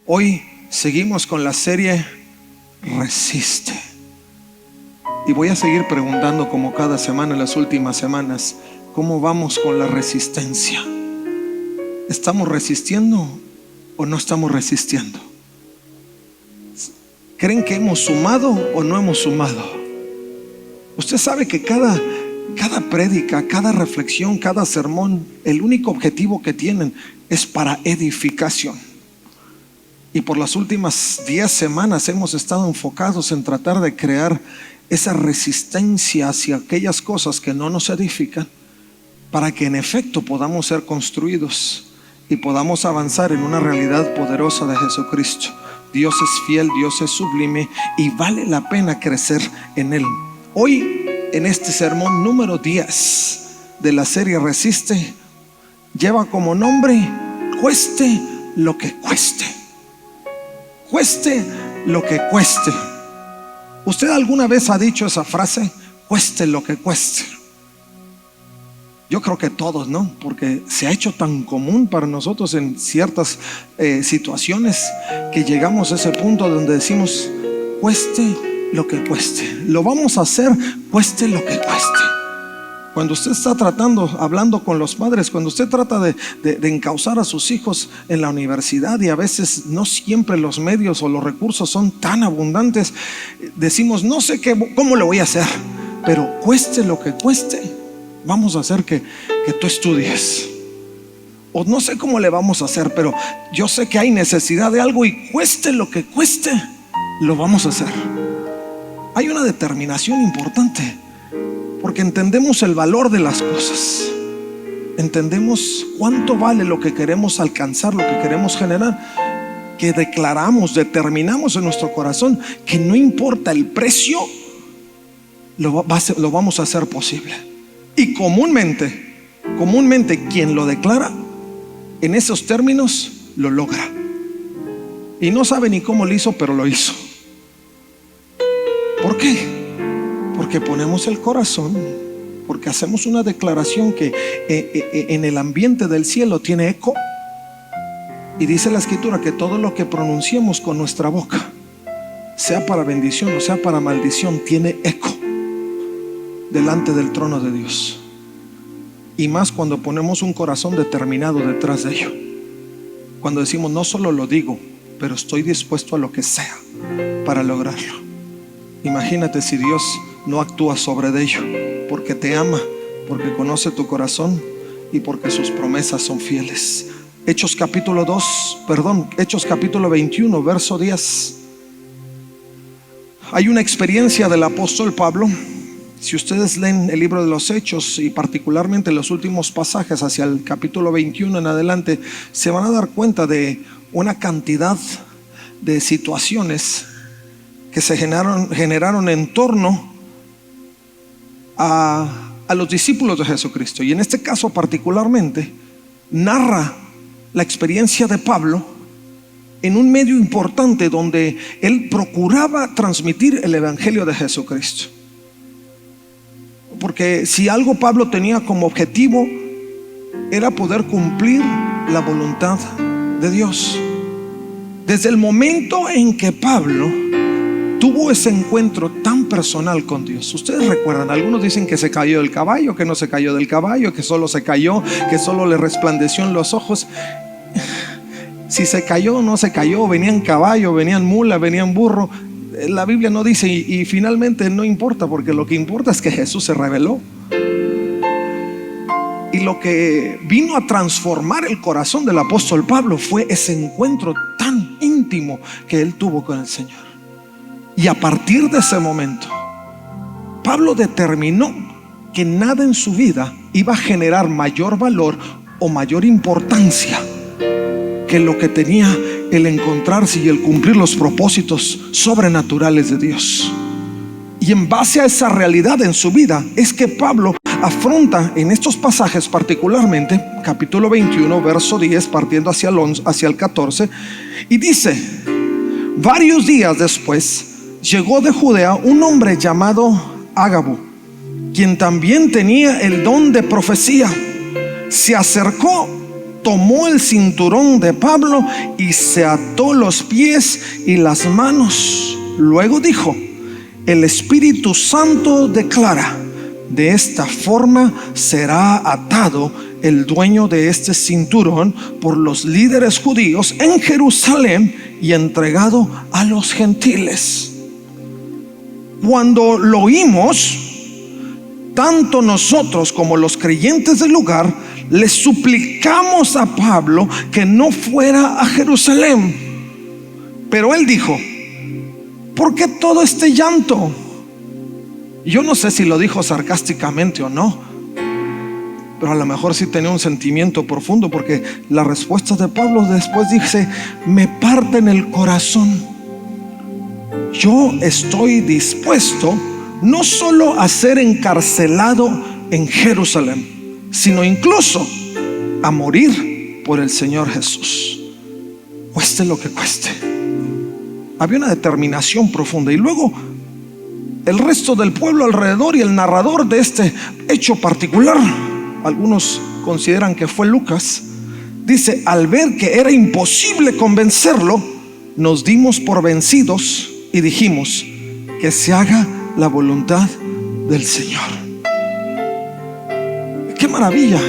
Hoy seguimos con la serie Resiste. Y voy a seguir preguntando como cada semana en las últimas semanas, ¿cómo vamos con la resistencia? ¿Estamos resistiendo o no estamos resistiendo? ¿Creen que hemos sumado o no hemos sumado? Usted sabe que cada prédica, cada reflexión, cada sermón, el único objetivo que tienen es para edificación. Y por las últimas 10 semanas hemos estado enfocados en tratar de crear esa resistencia hacia aquellas cosas que no nos edifican, para que en efecto podamos ser construidos y podamos avanzar en una realidad poderosa de Jesucristo. Dios es fiel, Dios es sublime y vale la pena crecer en Él. Hoy, en este sermón número 10 de la serie Resiste, lleva como nombre: cueste lo que cueste. Cueste lo que cueste. ¿Usted alguna vez ha dicho esa frase? Cueste lo que cueste. Yo creo que todos, ¿no? Porque se ha hecho tan común para nosotros en ciertas situaciones que llegamos a ese punto donde decimos: cueste lo que cueste. Lo vamos a hacer, cueste lo que cueste. Cuando usted está hablando con los padres, cuando usted trata de encauzar a sus hijos en la universidad, y a veces no siempre los medios o los recursos son tan abundantes, decimos: no sé cómo lo voy a hacer, pero cueste lo que cueste, vamos a hacer que tú estudies. O no sé cómo le vamos a hacer, pero yo sé que hay necesidad de algo y cueste lo que cueste, lo vamos a hacer. Hay una determinación importante, porque entendemos el valor de las cosas, entendemos cuánto vale lo que queremos alcanzar, lo que queremos generar, que determinamos en nuestro corazón que no importa el precio, lo vamos a hacer posible. Y comúnmente quien lo declara en esos términos lo logra, y no sabe ni cómo lo hizo, pero lo hizo. ¿Por qué? Porque ponemos el corazón, porque hacemos una declaración que en el ambiente del cielo tiene eco. Y dice la Escritura que todo lo que pronunciemos con nuestra boca, sea para bendición o sea para maldición, tiene eco delante del trono de Dios. Y más cuando ponemos un corazón determinado detrás de ello. Cuando decimos: no solo lo digo, pero estoy dispuesto a lo que sea para lograrlo. Imagínate si Dios no actúa sobre ello, porque te ama, porque conoce tu corazón y porque sus promesas son fieles. Hechos capítulo 21, verso 10. Hay una experiencia del apóstol Pablo. Si ustedes leen el libro de los Hechos, y particularmente los últimos pasajes hacia el capítulo 21 en adelante, se van a dar cuenta de una cantidad de situaciones que se generaron en torno a los discípulos de Jesucristo. Y en este caso particularmente narra la experiencia de Pablo en un medio importante donde él procuraba transmitir el evangelio de Jesucristo. Porque si algo Pablo tenía como objetivo, era poder cumplir la voluntad de Dios. Desde el momento en que Pablo tuvo ese encuentro tan personal con Dios. Ustedes recuerdan, algunos dicen que se cayó del caballo, que no se cayó del caballo, que solo se cayó, que solo le resplandeció en los ojos. Si se cayó o no se cayó, venían caballo, venían mula, venían burro, la Biblia no dice, y finalmente no importa, porque lo que importa es que Jesús se reveló. Y lo que vino a transformar el corazón del apóstol Pablo fue ese encuentro tan íntimo que él tuvo con el Señor. Y a partir de ese momento, Pablo determinó que nada en su vida iba a generar mayor valor o mayor importancia que lo que tenía el encontrarse y el cumplir los propósitos sobrenaturales de Dios. Y en base a esa realidad en su vida es que Pablo afronta en estos pasajes, particularmente capítulo 21, verso 10, partiendo hacia el 14, y dice: varios días después llegó de Judea un hombre llamado Ágabo, quien también tenía el don de profecía. Se acercó tomó el cinturón de Pablo y se ató los pies y las manos. Luego dijo: el Espíritu Santo declara: de esta forma será atado el dueño de este cinturón por los líderes judíos en Jerusalén y entregado a los gentiles. Cuando lo oímos, tanto nosotros como los creyentes del lugar le suplicamos a Pablo que no fuera a Jerusalén. Pero él dijo: ¿por qué todo este llanto? Yo no sé si lo dijo sarcásticamente o no, pero a lo mejor sí tenía un sentimiento profundo, porque la respuesta de Pablo después dice: me parte en el corazón. Yo estoy dispuesto no solo a ser encarcelado en Jerusalén, sino incluso a morir por el Señor Jesús, cueste lo que cueste. Había una determinación profunda. Y luego el resto del pueblo alrededor y el narrador de este hecho particular, algunos consideran que fue Lucas, dice: al ver que era imposible convencerlo, nos dimos por vencidos y dijimos: que se haga la voluntad del Señor. ¡Qué maravilla!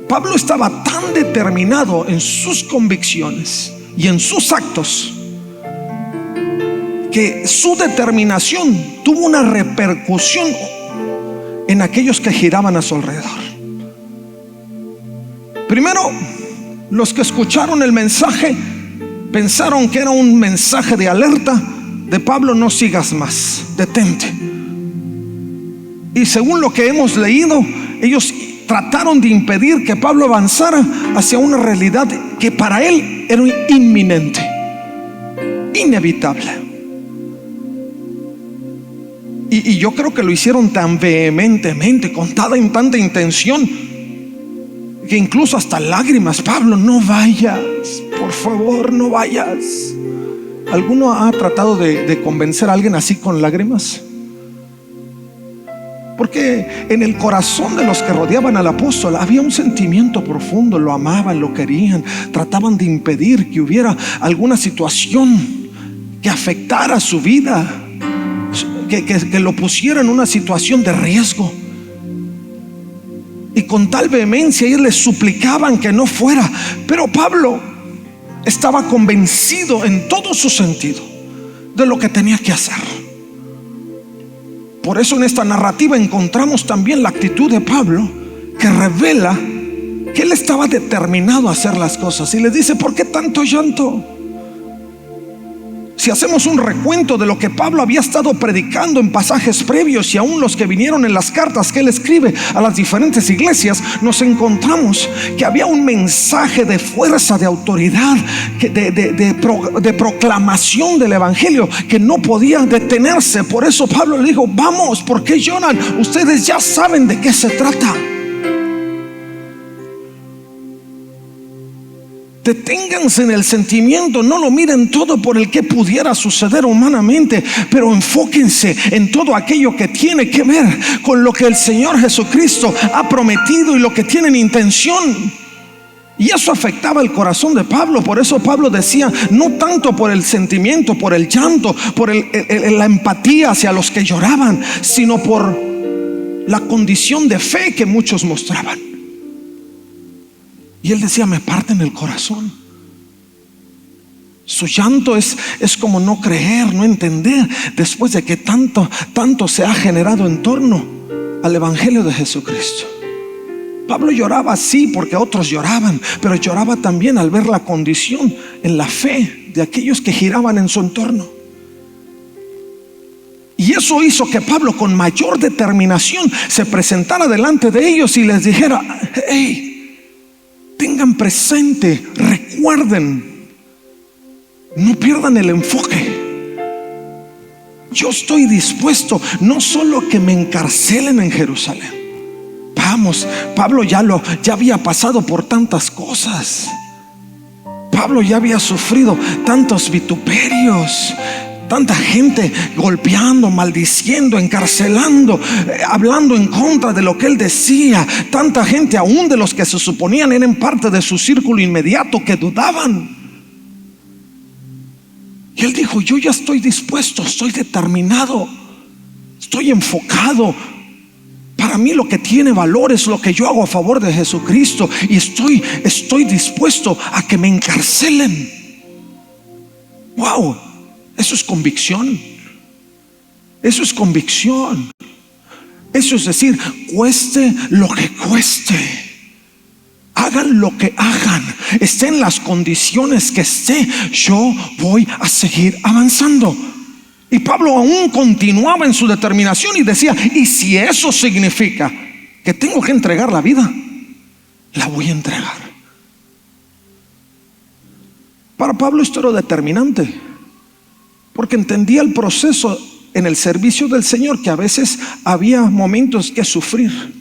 Pablo estaba tan determinado en sus convicciones y en sus actos que su determinación tuvo una repercusión en aquellos que giraban a su alrededor. Primero, los que escucharon el mensaje pensaron que era un mensaje de alerta de Pablo: no sigas más, detente. Y según lo que hemos leído, ellos trataron de impedir que Pablo avanzara hacia una realidad que para él era inminente, inevitable. Y yo creo que lo hicieron tan vehementemente, con tanta intención, que incluso hasta lágrimas: Pablo, no vayas, por favor, no vayas. ¿Alguno ha tratado de convencer a alguien así con lágrimas? Porque en el corazón de los que rodeaban al apóstol había un sentimiento profundo. Lo amaban, lo querían, trataban de impedir que hubiera alguna situación que afectara su vida, que lo pusiera en una situación de riesgo. Y con tal vehemencia ellos les suplicaban que no fuera. Pero Pablo estaba convencido en todo su sentido de lo que tenía que hacer. Por eso en esta narrativa encontramos también la actitud de Pablo, que revela que él estaba determinado a hacer las cosas. Y les dice: ¿por qué tanto llanto? Si hacemos un recuento de lo que Pablo había estado predicando en pasajes previos, y aún los que vinieron en las cartas que él escribe a las diferentes iglesias, nos encontramos que había un mensaje de fuerza, de autoridad, de proclamación del evangelio que no podía detenerse. Por eso Pablo le dijo: vamos, ¿por qué lloran? Ustedes ya saben de qué se trata. Deténganse en el sentimiento, no lo miren todo por el que pudiera suceder humanamente, pero enfóquense en todo aquello que tiene que ver con lo que el Señor Jesucristo ha prometido y lo que tienen intención. Y eso afectaba el corazón de Pablo. Por eso Pablo decía: no tanto por el sentimiento, por el llanto, por la empatía hacia los que lloraban, sino por la condición de fe que muchos mostraban. Y él decía: me parten el corazón. Su llanto es como no creer, no entender, después de que tanto se ha generado en torno al evangelio de Jesucristo. Pablo lloraba sí porque otros lloraban, pero lloraba también al ver la condición en la fe de aquellos que giraban en su entorno. Y eso hizo que Pablo, con mayor determinación, se presentara delante de ellos y les dijera: hey, tengan presente, recuerden, no pierdan el enfoque. Yo estoy dispuesto no solo que me encarcelen en Jerusalén. Vamos, Pablo ya había pasado por tantas cosas. Pablo ya había sufrido tantos vituperios, Tanta gente golpeando, maldiciendo, encarcelando, hablando en contra de lo que él decía. Tanta gente, aún de los que se suponían eran parte de su círculo inmediato, que dudaban. Y él dijo: yo ya estoy dispuesto, estoy determinado, estoy enfocado. Para mí lo que tiene valor es lo que yo hago a favor de Jesucristo. Y estoy dispuesto a que me encarcelen. Wow, eso es convicción. Eso es convicción. Eso es decir, cueste lo que cueste, hagan lo que hagan, esté en las condiciones que esté, yo voy a seguir avanzando. Y Pablo aún continuaba en su determinación y decía: y si eso significa que tengo que entregar la vida, la voy a entregar. Para Pablo esto era determinante, porque entendía el proceso en el servicio del Señor, que a veces había momentos que sufrir,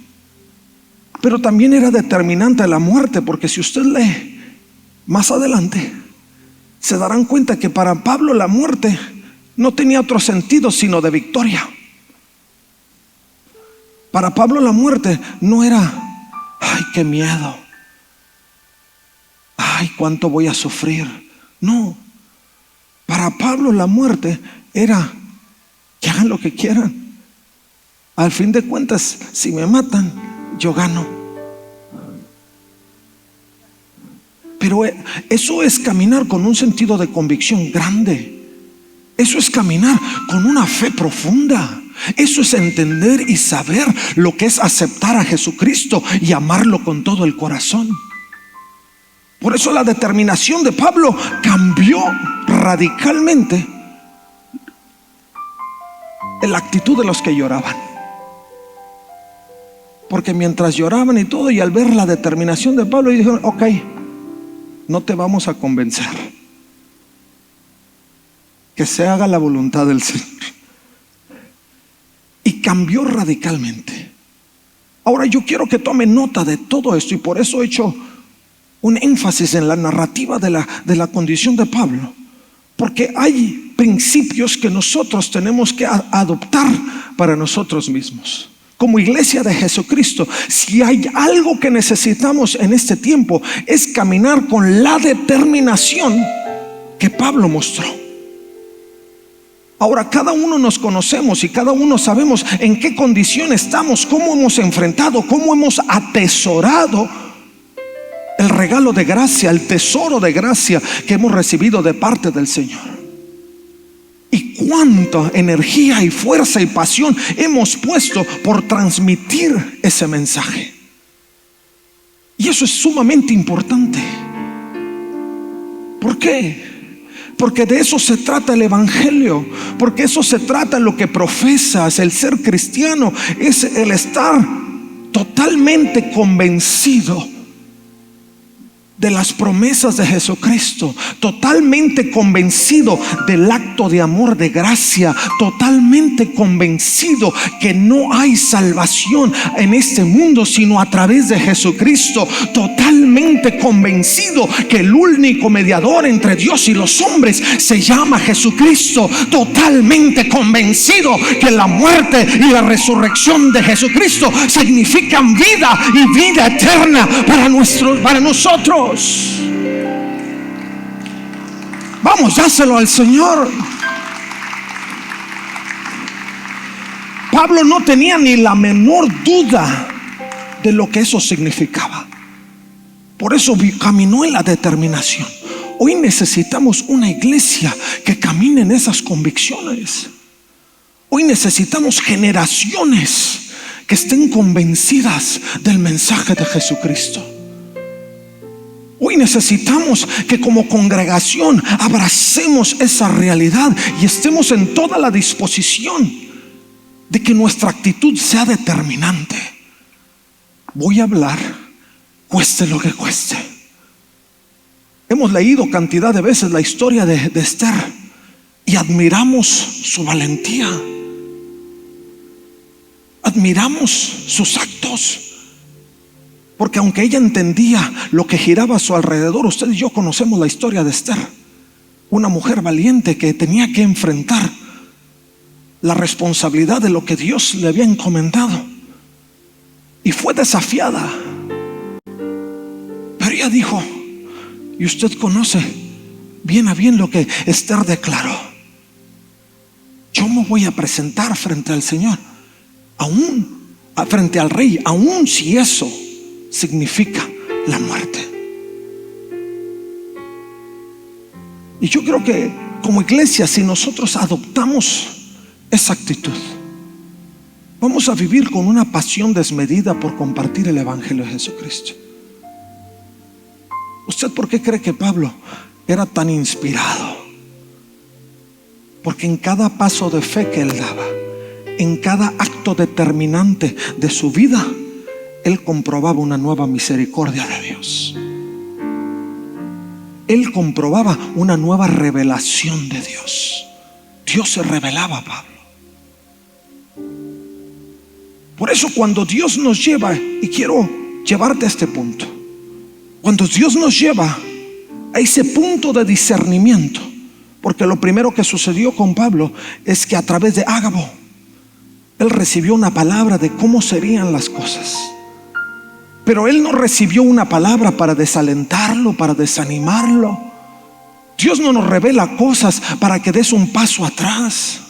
pero también era determinante la muerte, porque si usted lee más adelante, se darán cuenta que para Pablo la muerte no tenía otro sentido sino de victoria. Para Pablo la muerte no era: ay, qué miedo, ay, cuánto voy a sufrir. No, para Pablo la muerte era: que hagan lo que quieran, al fin de cuentas, si me matan, yo gano. Pero eso es caminar con un sentido de convicción grande. Eso es caminar con una fe profunda. Eso es entender y saber lo que es aceptar a Jesucristo y amarlo con todo el corazón. Por eso la determinación de Pablo cambió radicalmente la actitud de los que lloraban. Porque mientras lloraban y todo, y al ver la determinación de Pablo, y dijeron: ok, no te vamos a convencer, que se haga la voluntad del Señor. Y cambió radicalmente. Ahora yo quiero que tome nota de todo esto, y por eso he hecho un énfasis en la narrativa de la condición de Pablo, porque hay principios que nosotros tenemos que adoptar para nosotros mismos. Como iglesia de Jesucristo, si hay algo que necesitamos en este tiempo, es caminar con la determinación que Pablo mostró. Ahora, cada uno nos conocemos y cada uno sabemos en qué condición estamos, cómo hemos enfrentado, cómo hemos atesorado el regalo de gracia, el tesoro de gracia que hemos recibido de parte del Señor. Y cuánta energía y fuerza y pasión hemos puesto por transmitir ese mensaje. Y eso es sumamente importante. ¿Por qué? Porque de eso se trata el evangelio, porque eso se trata lo que profesas. El ser cristiano es el estar totalmente convencido de las promesas de Jesucristo, totalmente convencido del acto de amor de gracia, totalmente convencido que no hay salvación en este mundo sino a través de Jesucristo, totalmente convencido que el único mediador entre Dios y los hombres se llama Jesucristo, totalmente convencido que la muerte y la resurrección de Jesucristo significan vida y vida eterna para nosotros. Vamos, dáselo al Señor. Pablo no tenía ni la menor duda de lo que eso significaba. Por eso caminó en la determinación. Hoy necesitamos una iglesia que camine en esas convicciones. Hoy necesitamos generaciones que estén convencidas del mensaje de Jesucristo. Hoy necesitamos que como congregación abracemos esa realidad y estemos en toda la disposición de que nuestra actitud sea determinante. Voy a hablar, cueste lo que cueste. Hemos leído cantidad de veces la historia de Esther y admiramos su valentía, admiramos sus actos. Porque aunque ella entendía lo que giraba a su alrededor, usted y yo conocemos la historia de Esther. una mujer valiente que tenía que enfrentar la responsabilidad de lo que Dios le había encomendado, y fue desafiada. Pero ella dijo, y usted conoce bien a bien lo que Esther declaró: yo me voy a presentar frente al Señor, frente al rey, aun si eso significa la muerte. Y yo creo que como iglesia, si nosotros adoptamos esa actitud, vamos a vivir con una pasión desmedida por compartir el Evangelio de Jesucristo. ¿Usted por qué cree que Pablo era tan inspirado? Porque en cada paso de fe que él daba, en cada acto determinante de su vida, él comprobaba una nueva misericordia de Dios. Él comprobaba una nueva revelación de Dios. Dios se revelaba a Pablo. Por eso cuando Dios nos lleva, y quiero llevarte a este punto, cuando Dios nos lleva a ese punto de discernimiento, porque lo primero que sucedió con Pablo es que a través de Ágabo él recibió una palabra de cómo serían las cosas. Pero él no recibió una palabra para desalentarlo, para desanimarlo. Dios no nos revela cosas para que des un paso atrás,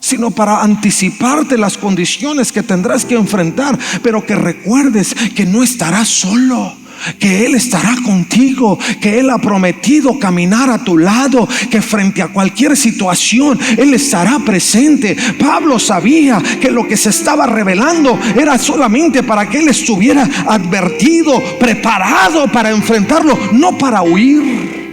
sino para anticiparte las condiciones que tendrás que enfrentar, pero que recuerdes que no estarás solo, que Él estará contigo, que Él ha prometido caminar a tu lado, que frente a cualquier situación Él estará presente. Pablo sabía que lo que se estaba revelando era solamente para que él estuviera advertido, preparado para enfrentarlo, no para huir.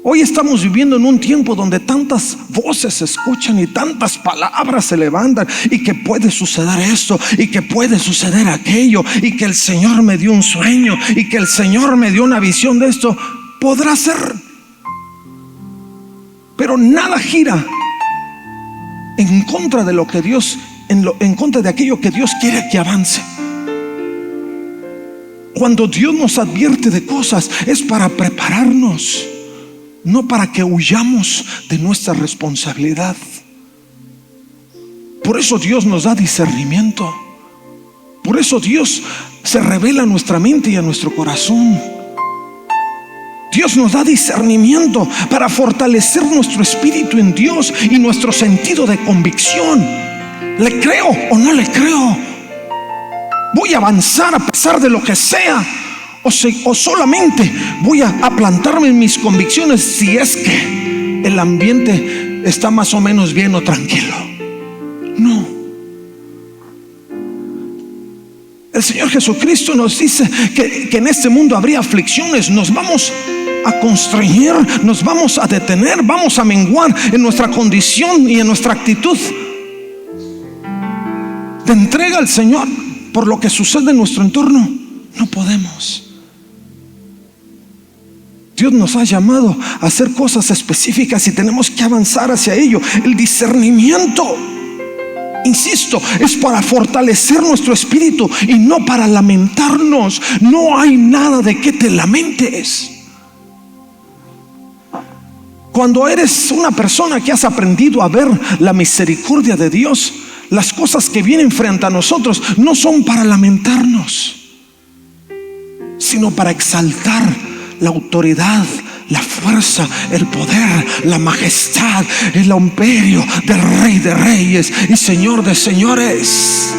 Hoy estamos viviendo en un tiempo donde tantas voces se escuchan y tantas palabras se levantan, y que puede suceder esto y que puede suceder aquello, y que el Señor me dio un sueño y que el Señor me dio una visión de esto. Podrá ser, pero nada gira en contra de lo que Dios, en contra de aquello que Dios quiere que avance. Cuando Dios nos advierte de cosas es para prepararnos, no para que huyamos de nuestra responsabilidad. Por eso Dios nos da discernimiento. Por eso Dios se revela a nuestra mente y a nuestro corazón. Dios nos da discernimiento para fortalecer nuestro espíritu en Dios y nuestro sentido de convicción. ¿Le creo o no le creo? ¿Voy a avanzar a pesar de lo que sea? O solamente voy a plantarme en mis convicciones si es que el ambiente está más o menos bien o tranquilo. No. El Señor Jesucristo nos dice que en este mundo habría aflicciones. Nos vamos a constreñir, nos vamos a detener, vamos a menguar en nuestra condición y en nuestra actitud de entrega al Señor por lo que sucede en nuestro entorno. No podemos. Dios nos ha llamado a hacer cosas específicas y tenemos que avanzar hacia ello. El discernimiento, insisto, es para fortalecer nuestro espíritu y no para lamentarnos. No hay nada de que te lamentes. Cuando eres una persona que has aprendido a ver la misericordia de Dios, las cosas que vienen frente a nosotros no son para lamentarnos, sino para exaltar la autoridad, la fuerza, el poder, la majestad, el imperio del Rey de Reyes y Señor de Señores.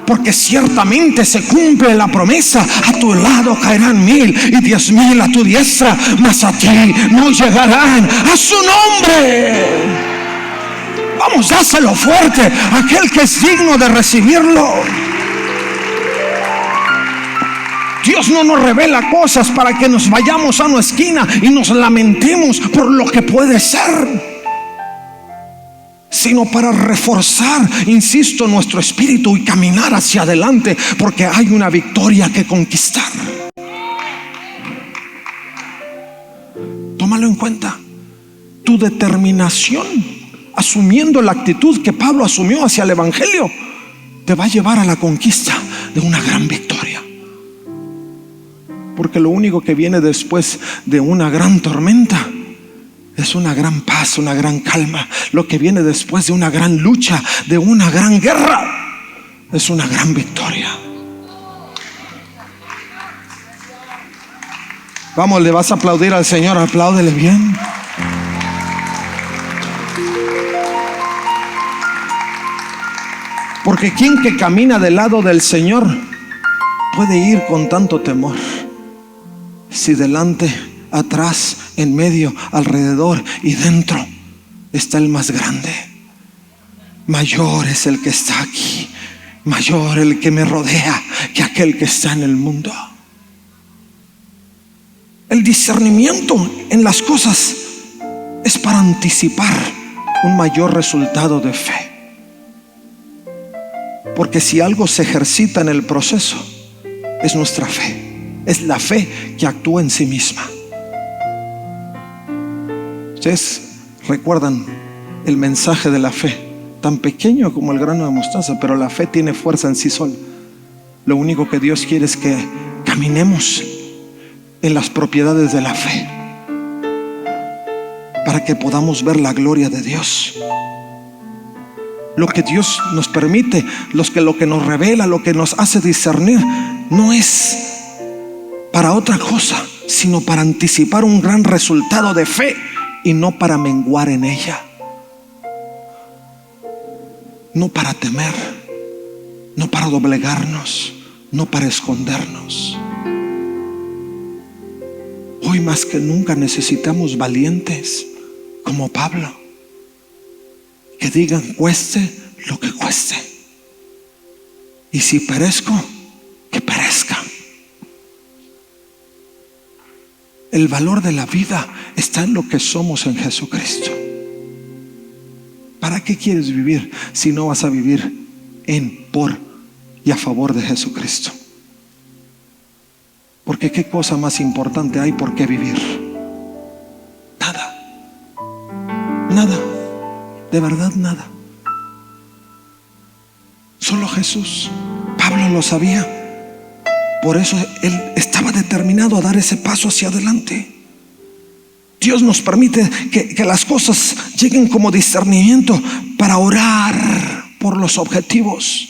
Porque ciertamente se cumple la promesa: a tu lado caerán 1000 y 10,000 a tu diestra, mas a ti no llegarán. A su nombre. Vamos, dáselo fuerte a aquel que es digno de recibirlo. Dios no nos revela cosas para que nos vayamos a una esquina y nos lamentemos por lo que puede ser, sino para reforzar, insisto, nuestro espíritu y caminar hacia adelante, porque hay una victoria que conquistar. Tómalo en cuenta. Tu determinación, asumiendo la actitud que Pablo asumió hacia el Evangelio, te va a llevar a la conquista de una gran victoria. Porque lo único que viene después de una gran tormenta es una gran paz, una gran calma. Lo que viene después de una gran lucha, de una gran guerra, es una gran victoria. Vamos, le vas a aplaudir al Señor, apláudele bien. Porque quien que camina del lado del Señor puede ir con tanto temor, si delante, atrás, en medio, alrededor y dentro está el más grande. Mayor es el que está aquí, mayor el que me rodea que aquel que está en el mundo. El discernimiento en las cosas es para anticipar un mayor resultado de fe. Porque si algo se ejercita en el proceso, es nuestra fe. Es la fe que actúa en sí misma. Ustedes recuerdan el mensaje de la fe, tan pequeño como el grano de mostaza, pero la fe tiene fuerza en sí sola. Lo único que Dios quiere es que caminemos en las propiedades de la fe, para que podamos ver la gloria de Dios. Lo que Dios nos permite, lo que nos revela, lo que nos hace discernir, no es para otra cosa, sino para anticipar un gran resultado de fe y no para menguar en ella, no para temer, no para doblegarnos, no para escondernos. Hoy más que nunca necesitamos valientes como Pablo, que digan: cueste lo que cueste, y si perezco, que perezca. El valor de la vida está en lo que somos en Jesucristo. ¿Para qué quieres vivir si no vas a vivir en, por y a favor de Jesucristo? Porque qué cosa más importante hay por qué vivir. Nada, nada, de verdad nada. Solo Jesús. Pablo lo sabía. Por eso él estaba determinado a dar ese paso hacia adelante. Dios nos permite que las cosas lleguen como discernimiento para orar por los objetivos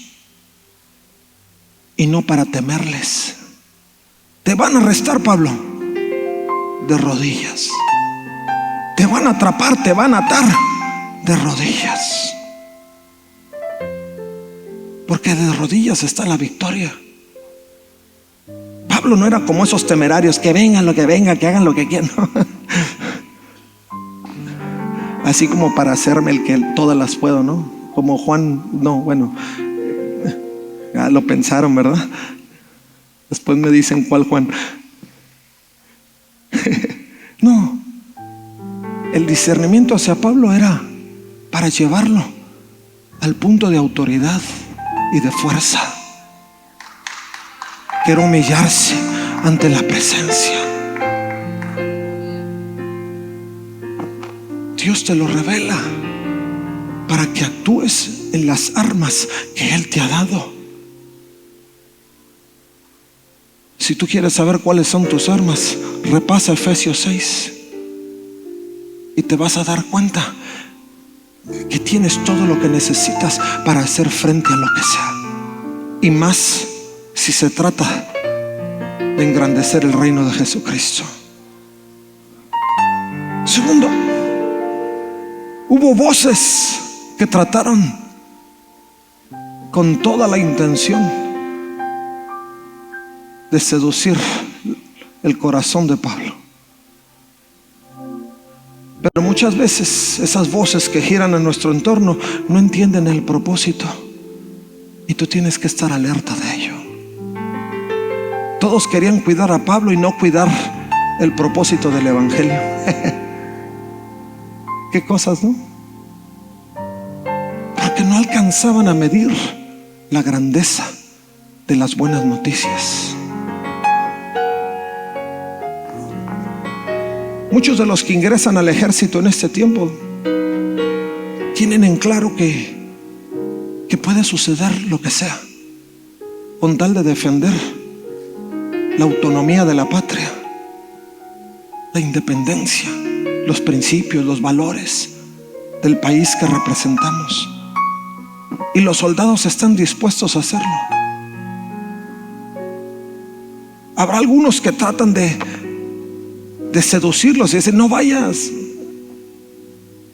y no para temerles. Te van a arrestar, Pablo, de rodillas. Te van a atrapar, te van a atar, de rodillas. Porque de rodillas está la victoria. Pablo no era como esos temerarios que vengan lo que venga, que hagan lo que quieran. Así como para hacerme el que todas las puedo, ¿no? Como Juan, no, bueno, ya lo pensaron, ¿verdad? Después me dicen cuál Juan. No, el discernimiento hacia Pablo era para llevarlo al punto de autoridad y de fuerza, que era humillarse ante la presencia. Dios te lo revela para que actúes en las armas que Él te ha dado. Si tú quieres saber cuáles son tus armas, repasa Efesios 6 y te vas a dar cuenta que tienes todo lo que necesitas para hacer frente a lo que sea, y más si se trata de engrandecer el reino de Jesucristo. Segundo, hubo voces que trataron con toda la intención de seducir el corazón de Pablo. Pero muchas veces esas voces que giran en nuestro entorno no entienden el propósito, y tú tienes que estar alerta de ello. Todos querían cuidar a Pablo y no cuidar el propósito del evangelio. Qué cosas, ¿no? Porque no alcanzaban a medir la grandeza de las buenas noticias. Muchos de los que ingresan al ejército en este tiempo tienen en claro que puede suceder lo que sea con tal de defender la autonomía de la patria, la independencia, los principios, los valores del país que representamos. Y los soldados están dispuestos a hacerlo. Habrá algunos que tratan de seducirlos y dicen: no vayas,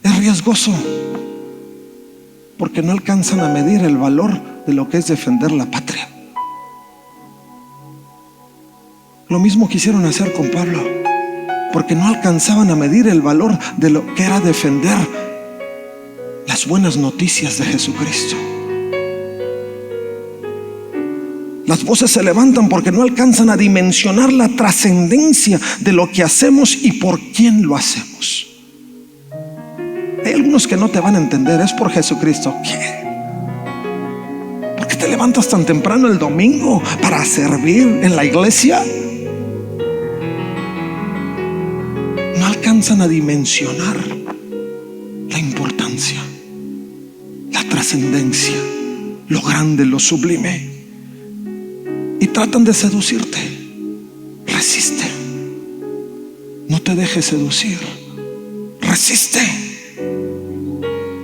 es riesgoso, porque no alcanzan a medir el valor de lo que es defender la patria. Lo mismo quisieron hacer con Pablo, porque no alcanzaban a medir el valor de lo que era defender las buenas noticias de Jesucristo. Las voces se levantan porque no alcanzan a dimensionar la trascendencia de lo que hacemos y por quién lo hacemos. Hay algunos que no te van a entender. Es por Jesucristo. ¿Qué? ¿Por qué te levantas tan temprano el domingo para servir en la iglesia? No alcanzan a dimensionar la importancia, la trascendencia, lo grande, lo sublime. Y tratan de seducirte. Resiste. No te dejes seducir. Resiste.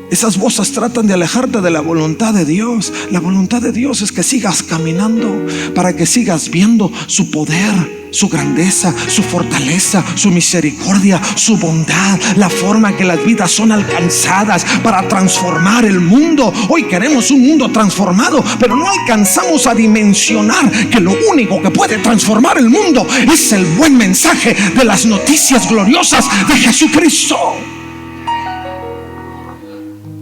Esas voces tratan de alejarte de la voluntad de Dios. La voluntad de Dios es que sigas caminando, para que sigas viendo su poder, su grandeza, su fortaleza, su misericordia, su bondad, la forma que las vidas son alcanzadas para transformar el mundo. Hoy queremos un mundo transformado, pero no alcanzamos a dimensionar que lo único que puede transformar el mundo es el buen mensaje de las noticias gloriosas de Jesucristo.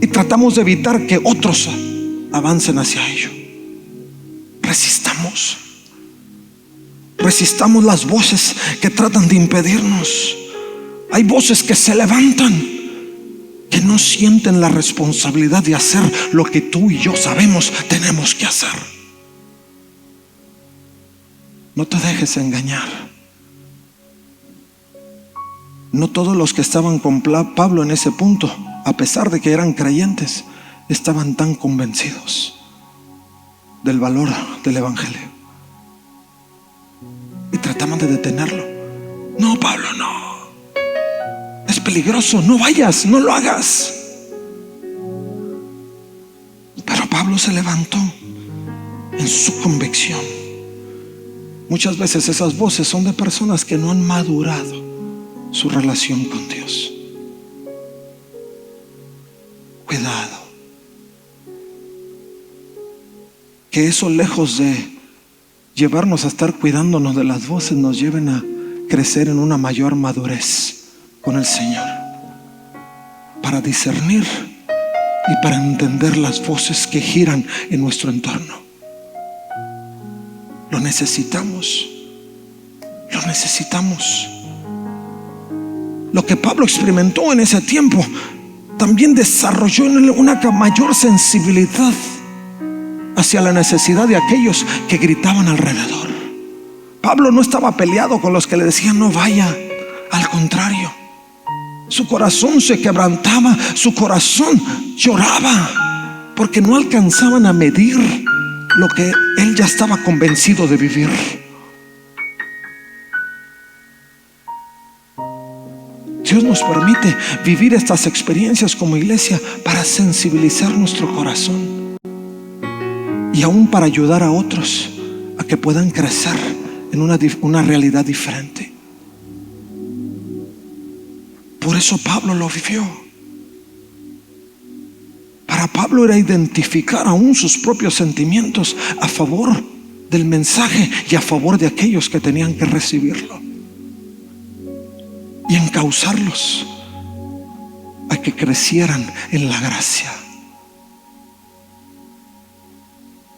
Y tratamos de evitar que otros avancen hacia ello. Resistamos. Resistamos las voces que tratan de impedirnos. Hay voces que se levantan, que no sienten la responsabilidad de hacer lo que tú y yo sabemos tenemos que hacer. No te dejes engañar. No todos los que estaban con Pablo en ese punto, a pesar de que eran creyentes, estaban tan convencidos del valor del evangelio. Y trataban de detenerlo. No, Pablo, no. Es peligroso, no vayas, no lo hagas. Pero Pablo se levantó en su convicción. Muchas veces esas voces son de personas que no han madurado su relación con Dios. Cuidado. Que eso, lejos de llevarnos a estar cuidándonos de las voces, nos lleven a crecer en una mayor madurez con el Señor, para discernir y para entender las voces que giran en nuestro entorno. Lo necesitamos. Lo necesitamos. Lo que Pablo experimentó en ese tiempo también desarrolló en él una mayor sensibilidad hacia la necesidad de aquellos que gritaban alrededor. Pablo no estaba peleado con los que le decían no vaya. Al contrario, su corazón se quebrantaba, su corazón lloraba, porque no alcanzaban a medir lo que él ya estaba convencido de vivir. Dios nos permite vivir estas experiencias como iglesia para sensibilizar nuestro corazón y aún para ayudar a otros a que puedan crecer en una realidad diferente. Por eso Pablo lo vivió. Para Pablo era identificar aún sus propios sentimientos a favor del mensaje y a favor de aquellos que tenían que recibirlo, y encauzarlos a que crecieran en la gracia.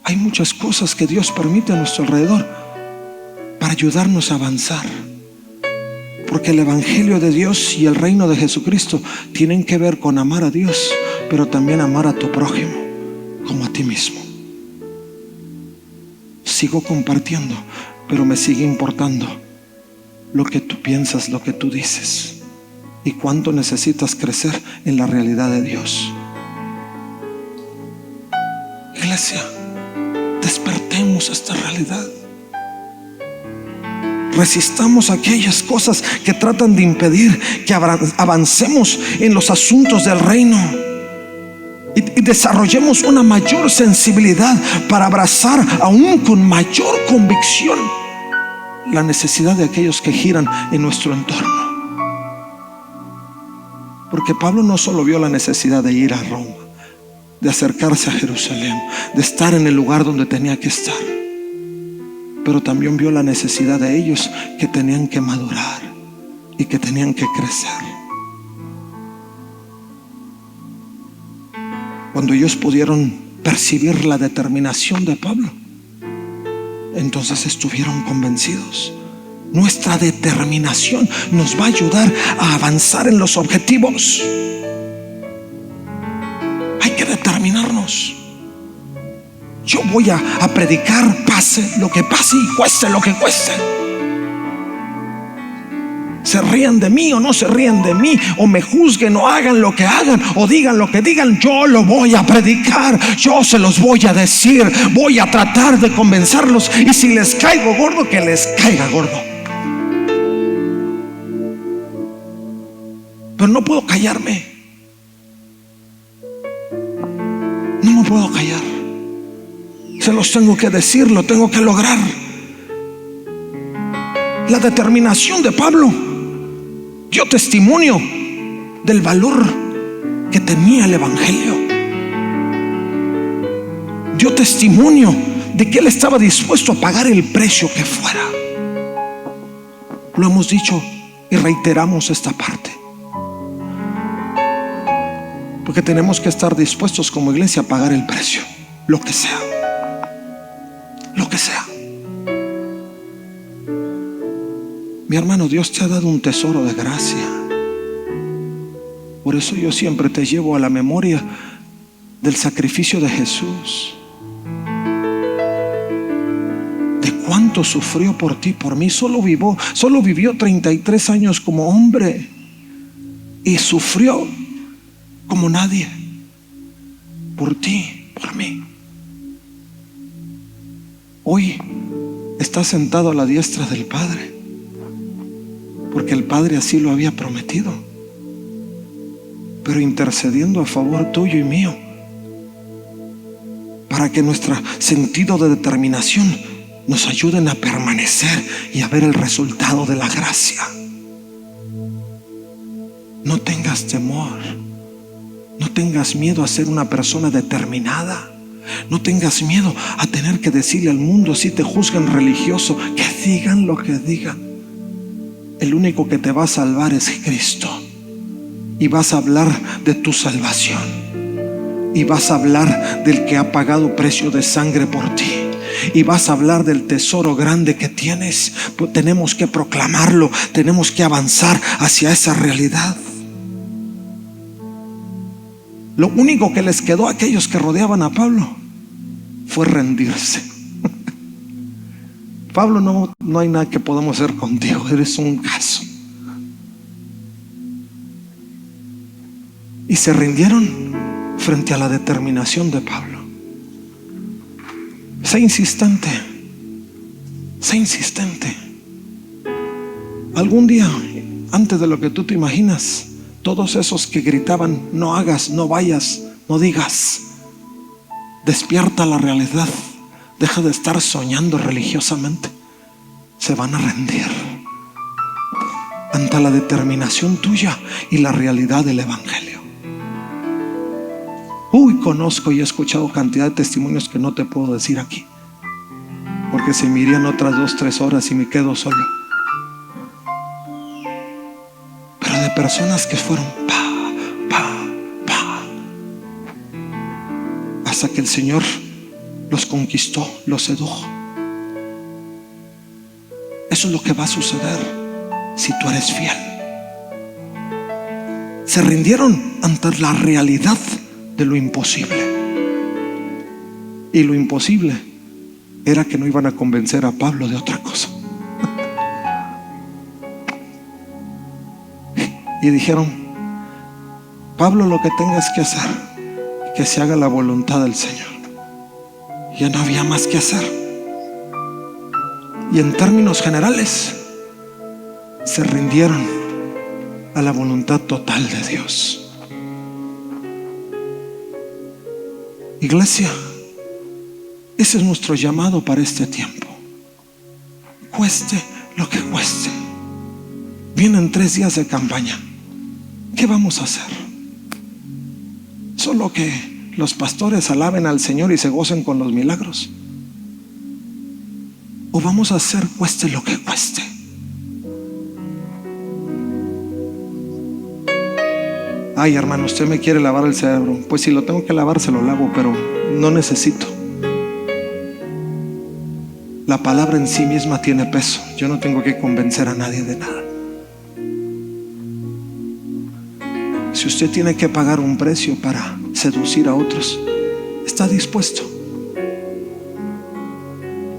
Hay muchas cosas que Dios permite a nuestro alrededor para ayudarnos a avanzar, porque el evangelio de Dios y el reino de Jesucristo tienen que ver con amar a Dios, pero también amar a tu prójimo como a ti mismo. Sigo compartiendo, pero me sigue importando lo que tú piensas, lo que tú dices, y cuánto necesitas crecer en la realidad de Dios. Iglesia, despertemos esta realidad. Resistamos aquellas cosas que tratan de impedir que avancemos en los asuntos del reino. Y desarrollemos una mayor sensibilidad para abrazar aún con mayor convicción la necesidad de aquellos que giran en nuestro entorno. Porque Pablo no solo vio la necesidad de ir a Roma, de acercarse a Jerusalén, de estar en el lugar donde tenía que estar, pero también vio la necesidad de ellos que tenían que madurar y que tenían que crecer. Cuando ellos pudieron percibir la determinación de Pablo, entonces estuvieron convencidos. Nuestra determinación nos va a ayudar a avanzar en los objetivos. Hay que determinarnos. Yo voy a predicar, pase lo que pase y cueste lo que cueste. Se rían de mí o no se rían de mí, o me juzguen o hagan lo que hagan o digan lo que digan, yo lo voy a predicar, yo se los voy a decir, voy a tratar de convencerlos, y si les caigo gordo, que les caiga gordo. Pero no puedo callarme. No me puedo callar. Se los tengo que decir, lo tengo que lograr. La determinación de Pablo dio testimonio del valor que tenía el evangelio. Dio testimonio de que él estaba dispuesto a pagar el precio que fuera. Lo hemos dicho y reiteramos esta parte, porque tenemos que estar dispuestos como iglesia a pagar el precio, lo que sea, lo que sea. Mi hermano, Dios te ha dado un tesoro de gracia. Por eso yo siempre te llevo a la memoria del sacrificio de Jesús, de cuánto sufrió por ti, por mí. Solo vivió 33 años como hombre y sufrió como nadie por ti, por mí. Hoy está sentado a la diestra del Padre, porque el Padre así lo había prometido, pero intercediendo a favor tuyo y mío, para que nuestro sentido de determinación nos ayuden a permanecer y a ver el resultado de la gracia. No tengas temor, no tengas miedo a ser una persona determinada. No tengas miedo a tener que decirle al mundo, si te juzgan religioso, que digan lo que digan. El único que te va a salvar es Cristo. Y vas a hablar de tu salvación, y vas a hablar del que ha pagado precio de sangre por ti, y vas a hablar del tesoro grande que tienes. Pues tenemos que proclamarlo, tenemos que avanzar hacia esa realidad. Lo único que les quedó a aquellos que rodeaban a Pablo fue rendirse. Pablo, no hay nada que podamos hacer contigo, eres un caso. Y se rindieron frente a la determinación de Pablo. Sé insistente, sé insistente. Algún día, antes de lo que tú te imaginas, todos esos que gritaban, no hagas, no vayas, no digas, despierta la realidad, deja de estar soñando religiosamente, se van a rendir ante la determinación tuya y la realidad del evangelio. Conozco y he escuchado cantidad de testimonios que no te puedo decir aquí, porque se me irían otras 2-3 horas y me quedo solo. Pero de personas que fueron hasta que el Señor los conquistó, los sedujo. Eso es lo que va a suceder si tú eres fiel. Se rindieron ante la realidad de lo imposible. Y lo imposible era que no iban a convencer a Pablo de otra cosa. Y dijeron, Pablo, lo que tengas que hacer, que se haga la voluntad del Señor. Ya no había más que hacer. Y en términos generales, se rindieron a la voluntad total de Dios. Iglesia, ese es nuestro llamado para este tiempo. Cueste lo que cueste. Vienen 3 días de campaña. ¿Qué vamos a hacer? ¿Solo que los pastores alaben al Señor y se gocen con los milagros? ¿O vamos a hacer cueste lo que cueste? Ay, hermano, usted me quiere lavar el cerebro. Pues si lo tengo que lavar, se lo lavo, pero no necesito. La palabra en sí misma tiene peso. Yo no tengo que convencer a nadie de nada. Si usted tiene que pagar un precio para seducir a otros, ¿está dispuesto?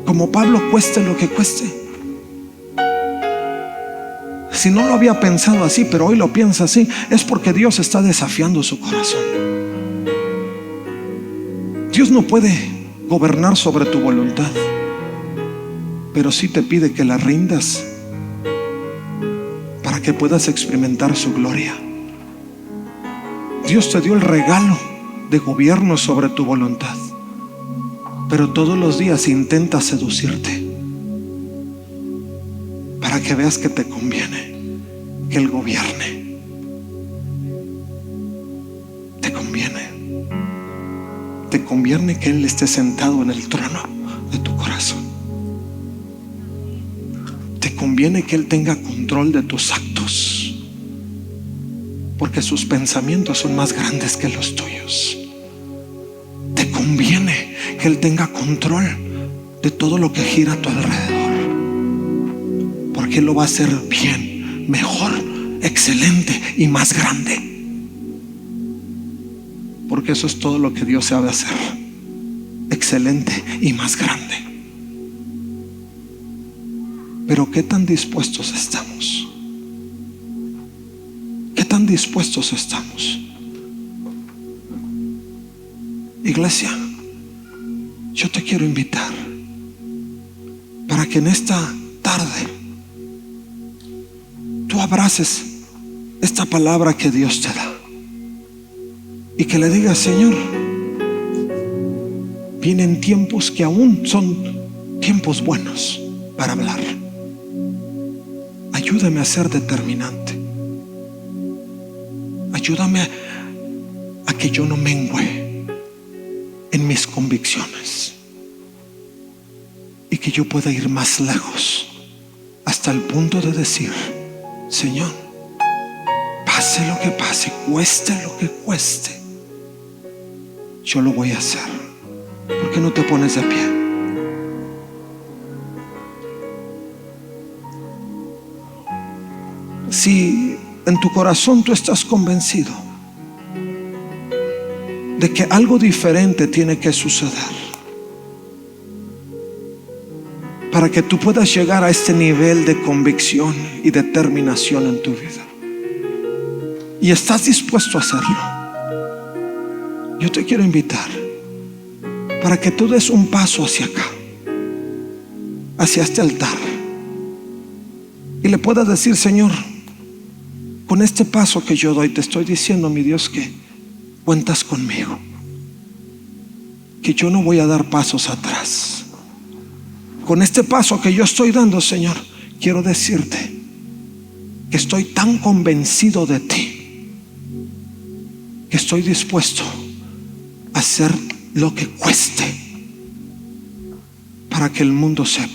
Como Pablo, cueste lo que cueste. Si no lo había pensado así, pero hoy lo piensa así, es porque Dios está desafiando su corazón. Dios no puede gobernar sobre tu voluntad, pero sí te pide que la rindas para que puedas experimentar su gloria. Dios te dio el regalo de gobierno sobre tu voluntad, pero todos los días intenta seducirte para que veas que te conviene que Él gobierne. Te conviene que Él esté sentado en el trono de tu corazón. Te conviene que Él tenga control de tus actos, porque sus pensamientos son más grandes que los tuyos. Te conviene que Él tenga control de todo lo que gira a tu alrededor, porque Él lo va a hacer bien, mejor, excelente y más grande. Porque eso es todo lo que Dios sabe hacer: excelente y más grande. Pero ¿qué tan dispuestos estamos? ¿Qué tan dispuestos estamos? Iglesia, yo te quiero invitar para que en esta tarde tú abraces esta palabra que Dios te da y que le digas: Señor, vienen tiempos que aún son tiempos buenos para hablar. Ayúdame a ser determinante. Ayúdame a que yo no mengüe en mis convicciones y que yo pueda ir más lejos, hasta el punto de decir: Señor, pase lo que pase, cueste lo que cueste, yo lo voy a hacer. ¿Por qué no te pones de pie? Si en tu corazón tú estás convencido de que algo diferente tiene que suceder para que tú puedas llegar a este nivel de convicción y determinación en tu vida, y estás dispuesto a hacerlo, yo te quiero invitar para que tú des un paso hacia acá, hacia este altar, y le puedas decir: Señor, con este paso que yo doy, te estoy diciendo, mi Dios, que cuentas conmigo, que yo no voy a dar pasos atrás. Con este paso que yo estoy dando, Señor, quiero decirte que estoy tan convencido de ti que estoy dispuesto a hacer lo que cueste para que el mundo sepa